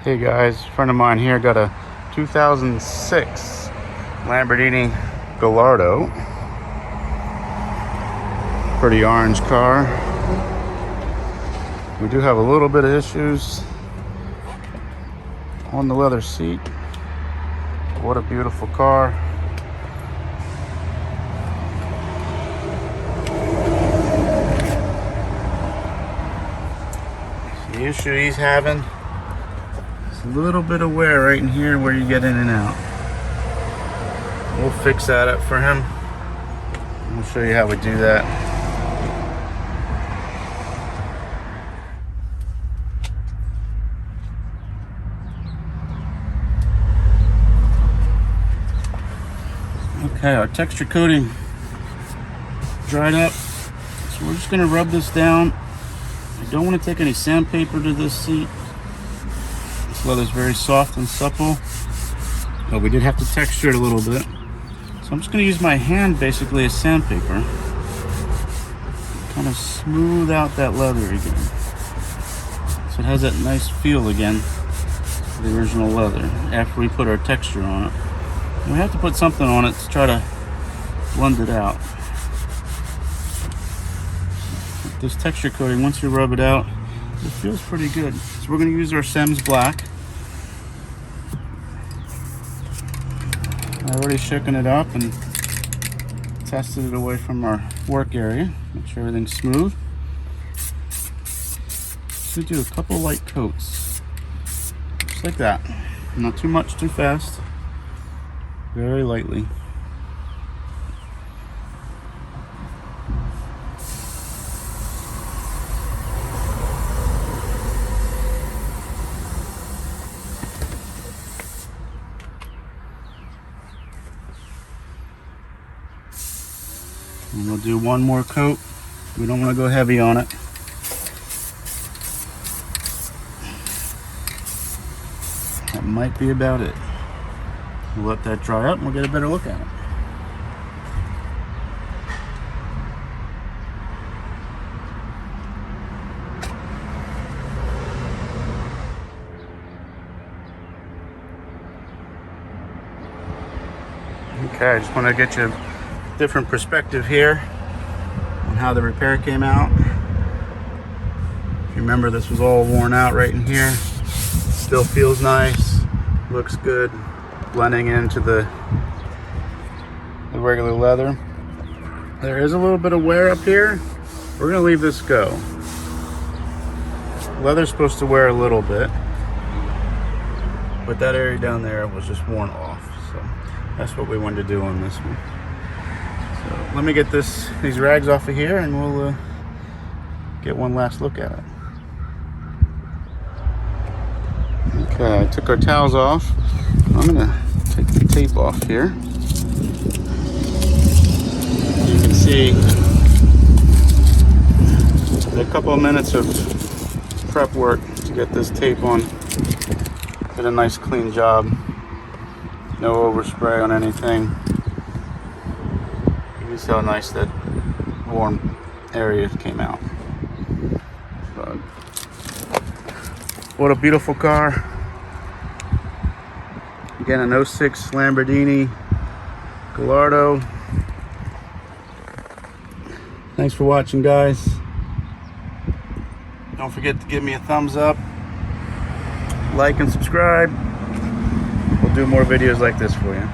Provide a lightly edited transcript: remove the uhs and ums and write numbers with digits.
Hey guys, a friend of mine here got a 2006 Lamborghini Gallardo. Pretty orange car. We do have a little bit of issues on the leather seat. What a beautiful car. The issue he's having, a little bit of wear right in here where you get in and out. We'll fix that up for him. I'll show you how we do that. Okay, our texture coating dried up, so we're just going to rub this down. I don't want to take any sandpaper to this seat. This leather is very soft and supple, but we did have to texture it a little bit. So I'm just going to use my hand basically as sandpaper. Kind of smooth out that leather again. So it has that nice feel again, the original leather, after we put our texture on it. And we have to put something on it to try to blend it out. This texture coating, once you rub it out, it feels pretty good. So we're going to use our SEM's black. I already shaken it up and tested it away from our work area. Make sure everything's smooth. So we do a couple light coats, just like that. Not too much, too fast. Very lightly. And we'll do one more coat. We don't want to go heavy on it. That might be about it. We'll let that dry up and we'll get a better look at it. Okay, I just want to get you a different perspective here on how the repair came out. If you remember, this was all worn out right in here. Still feels nice, looks good, blending into the regular leather. There is a little bit of wear up here. We're going to leave this go. Leather's supposed to wear a little bit, but that area down there was just worn off. So that's what we wanted to do on this one. So let me get these rags off of here and we'll get one last look at it. Okay, I took our towels off. I'm gonna take the tape off here. You can see a couple of minutes of prep work to get this tape on. Did a nice clean job. No overspray on anything. You can see how nice that warm area came out. So, what a beautiful car. Again, an 06 Lamborghini Gallardo. Thanks for watching, guys. Don't forget to give me a thumbs up, like and subscribe. We'll do more videos like this for you.